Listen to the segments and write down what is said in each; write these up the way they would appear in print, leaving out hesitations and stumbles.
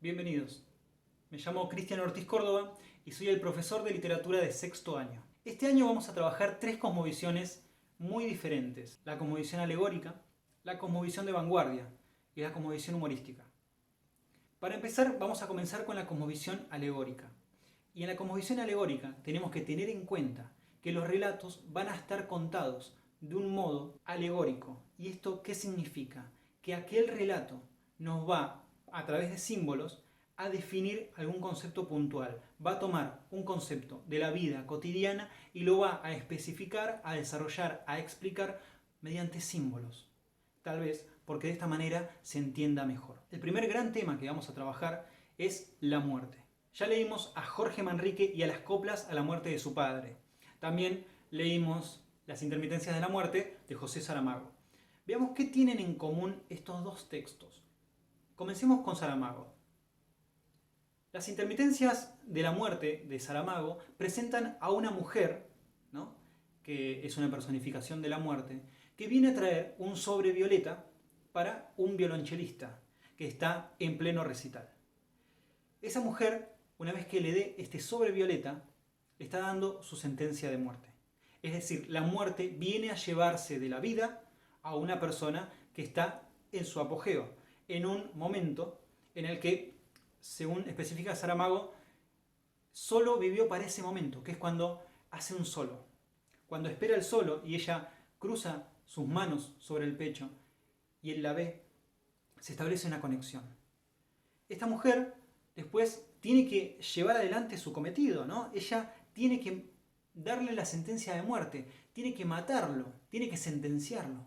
Bienvenidos. Me llamo Cristian Ortiz Córdoba y soy el profesor de literatura de sexto año. Este año vamos a trabajar tres cosmovisiones muy diferentes. La cosmovisión alegórica, la cosmovisión de vanguardia y la cosmovisión humorística. Para empezar, vamos a comenzar con la cosmovisión alegórica. Y en la cosmovisión alegórica tenemos que tener en cuenta que los relatos van a estar contados de un modo alegórico. ¿Y esto qué significa? Que aquel relato nos va, a través de símbolos, a definir algún concepto puntual. Va a tomar un concepto de la vida cotidiana y lo va a especificar, a desarrollar, a explicar mediante símbolos. Tal vez porque de esta manera se entienda mejor. El primer gran tema que vamos a trabajar es la muerte. Ya leímos a Jorge Manrique y a las coplas a la muerte de su padre. También leímos Las intermitencias de la muerte de José Saramago. Veamos qué tienen en común estos dos textos. Comencemos con Saramago. Las intermitencias de la muerte de Saramago presentan a una mujer, ¿no?, que es una personificación de la muerte, que viene a traer un sobre violeta para un violonchelista que está en pleno recital. Esa mujer, una vez que le dé este sobre violeta, le está dando su sentencia de muerte. Es decir, la muerte viene a llevarse de la vida a una persona que está en su apogeo, en un momento en el que, según especifica Saramago, solo vivió para ese momento, que es cuando hace un solo. Cuando espera el solo y ella cruza sus manos sobre el pecho y él la ve, se establece una conexión. Esta mujer después tiene que llevar adelante su cometido, ¿no? Ella tiene que darle la sentencia de muerte, tiene que matarlo, tiene que sentenciarlo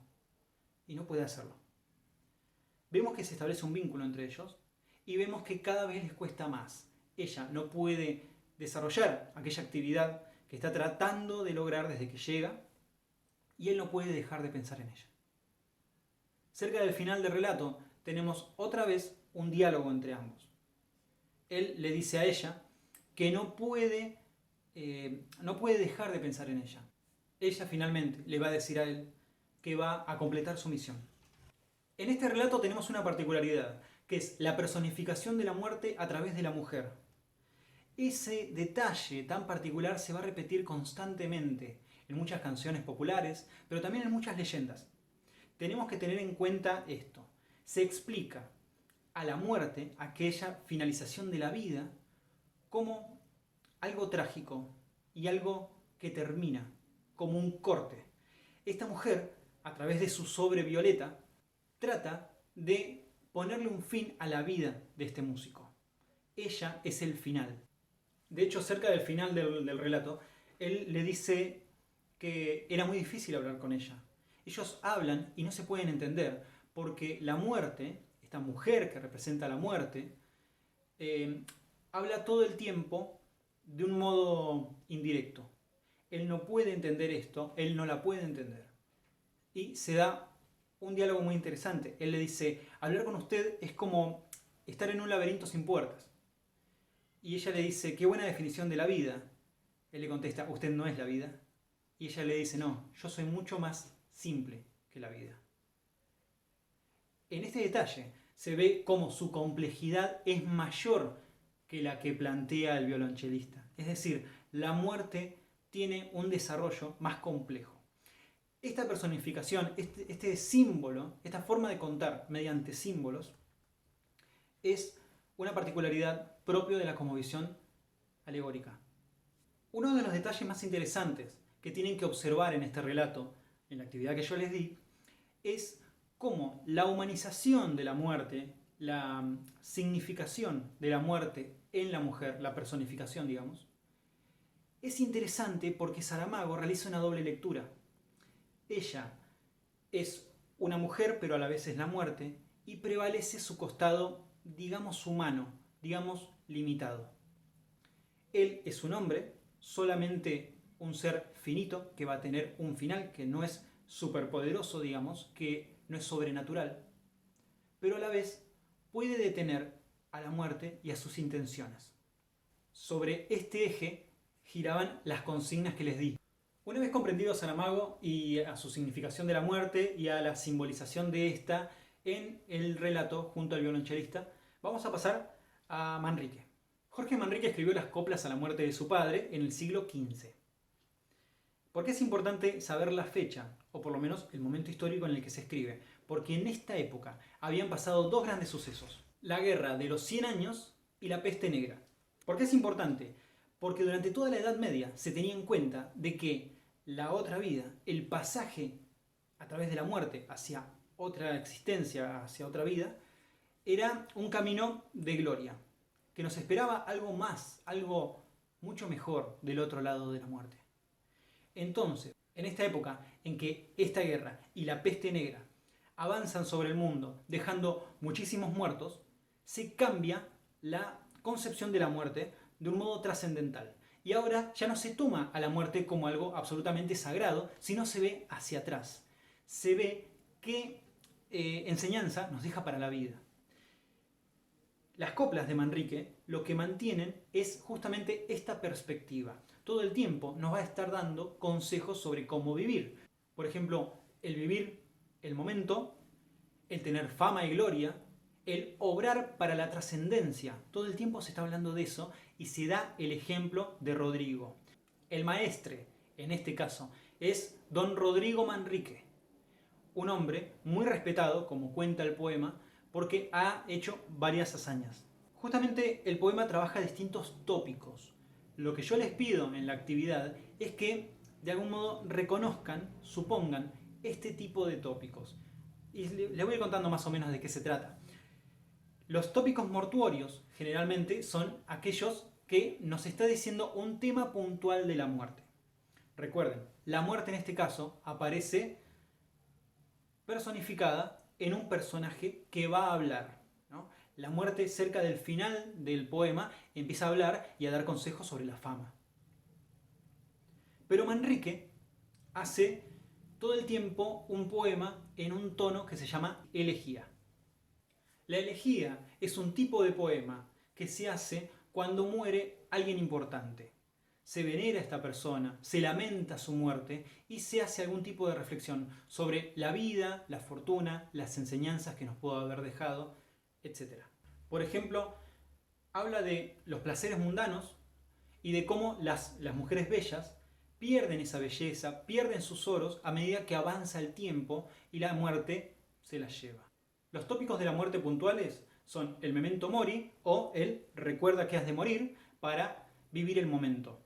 y no puede hacerlo. Vemos que se establece un vínculo entre ellos y vemos que cada vez les cuesta más. Ella no puede desarrollar aquella actividad que está tratando de lograr desde que llega y él no puede dejar de pensar en ella. Cerca del final del relato tenemos otra vez un diálogo entre ambos. Él le dice a ella que no puede dejar de pensar en ella. Ella finalmente le va a decir a él que va a completar su misión. En este relato tenemos una particularidad, que es la personificación de la muerte a través de la mujer. Ese detalle tan particular se va a repetir constantemente en muchas canciones populares, pero también en muchas leyendas. Tenemos que tener en cuenta esto. Se explica a la muerte, aquella finalización de la vida, como algo trágico y algo que termina, como un corte. Esta mujer, a través de su sobre violeta, trata de ponerle un fin a la vida de este músico. Ella es el final. De hecho, cerca del final del relato, él le dice que era muy difícil hablar con ella. Ellos hablan y no se pueden entender, porque la muerte, esta mujer que representa la muerte, habla todo el tiempo de un modo indirecto. Él no puede entender esto, él no la puede entender. Y se da un diálogo muy interesante. Él le dice, hablar con usted es como estar en un laberinto sin puertas. Y ella le dice, qué buena definición de la vida. Él le contesta, usted no es la vida. Y ella le dice, no, yo soy mucho más simple que la vida. En este detalle se ve cómo su complejidad es mayor que la que plantea el violonchelista. Es decir, la muerte tiene un desarrollo más complejo. Esta personificación, este símbolo, esta forma de contar mediante símbolos, es una particularidad propia de la cosmovisión alegórica. Uno de los detalles más interesantes que tienen que observar en este relato, en la actividad que yo les di, es cómo la humanización de la muerte, la significación de la muerte en la mujer, la personificación, digamos, es interesante porque Saramago realiza una doble lectura. Ella es una mujer, pero a la vez es la muerte, y prevalece su costado, digamos, humano, digamos, limitado. Él es un hombre, solamente un ser finito, que va a tener un final, que no es superpoderoso, digamos, que no es sobrenatural, pero a la vez puede detener a la muerte y a sus intenciones. Sobre este eje giraban las consignas que les di. Una vez comprendido a Saramago y a su significación de la muerte y a la simbolización de esta en el relato junto al violonchelista, vamos a pasar a Manrique. Jorge Manrique escribió las coplas a la muerte de su padre en el siglo XV. ¿Por qué es importante saber la fecha, o por lo menos el momento histórico en el que se escribe? Porque en esta época habían pasado dos grandes sucesos: la guerra de los 100 años y la peste negra. ¿Por qué es importante? Porque durante toda la Edad Media se tenía en cuenta de que la otra vida, el pasaje a través de la muerte hacia otra existencia, hacia otra vida, era un camino de gloria, que nos esperaba algo más, algo mucho mejor del otro lado de la muerte. Entonces, en esta época en que esta guerra y la peste negra avanzan sobre el mundo, dejando muchísimos muertos, se cambia la concepción de la muerte de un modo trascendental. Y ahora ya no se toma a la muerte como algo absolutamente sagrado, sino se ve hacia atrás. Se ve qué enseñanza nos deja para la vida. Las coplas de Manrique lo que mantienen es justamente esta perspectiva. Todo el tiempo nos va a estar dando consejos sobre cómo vivir. Por ejemplo, el vivir el momento, el tener fama y gloria, el obrar para la trascendencia. Todo el tiempo se está hablando de eso y se da el ejemplo de Rodrigo. El maestre, en este caso, es don Rodrigo Manrique, un hombre muy respetado, como cuenta el poema, porque ha hecho varias hazañas. Justamente el poema trabaja distintos tópicos. Lo que yo les pido en la actividad es que de algún modo reconozcan, supongan este tipo de tópicos. Y les voy a ir contando más o menos de qué se trata. Los tópicos mortuorios generalmente son aquellos que nos está diciendo un tema puntual de la muerte. Recuerden, la muerte en este caso aparece personificada en un personaje que va a hablar, ¿no? La muerte, cerca del final del poema, empieza a hablar y a dar consejos sobre la fama. Pero Manrique hace todo el tiempo un poema en un tono que se llama elegía. La elegía es un tipo de poema que se hace cuando muere alguien importante. Se venera a esta persona, se lamenta su muerte y se hace algún tipo de reflexión sobre la vida, la fortuna, las enseñanzas que nos pudo haber dejado, etc. Por ejemplo, habla de los placeres mundanos y de cómo las mujeres bellas pierden esa belleza, pierden sus oros a medida que avanza el tiempo y la muerte se las lleva. Los tópicos de la muerte puntuales son el memento mori o el recuerda que has de morir para vivir el momento.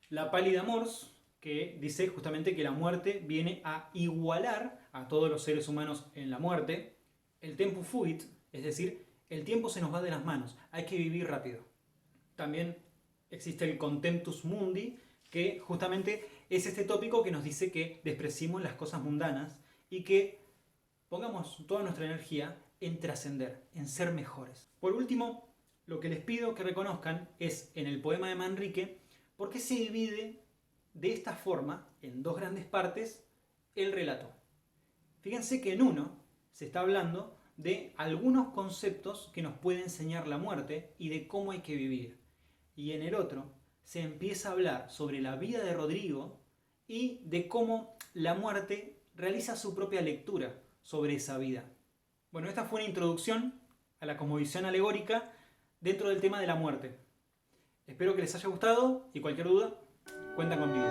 La pálida mors, que dice justamente que la muerte viene a igualar a todos los seres humanos en la muerte. El tempus fuit, es decir, el tiempo se nos va de las manos, hay que vivir rápido. También existe el contemptus mundi, que justamente es este tópico que nos dice que despreciemos las cosas mundanas y que pongamos toda nuestra energía en trascender, en ser mejores. Por último, lo que les pido que reconozcan es en el poema de Manrique por qué se divide de esta forma, en dos grandes partes, el relato. Fíjense que en uno se está hablando de algunos conceptos que nos puede enseñar la muerte y de cómo hay que vivir. Y en el otro se empieza a hablar sobre la vida de Rodrigo y de cómo la muerte realiza su propia lectura sobre esa vida. Bueno, esta fue una introducción a la cosmovisión alegórica dentro del tema de la muerte. Espero que les haya gustado y cualquier duda, cuentan conmigo.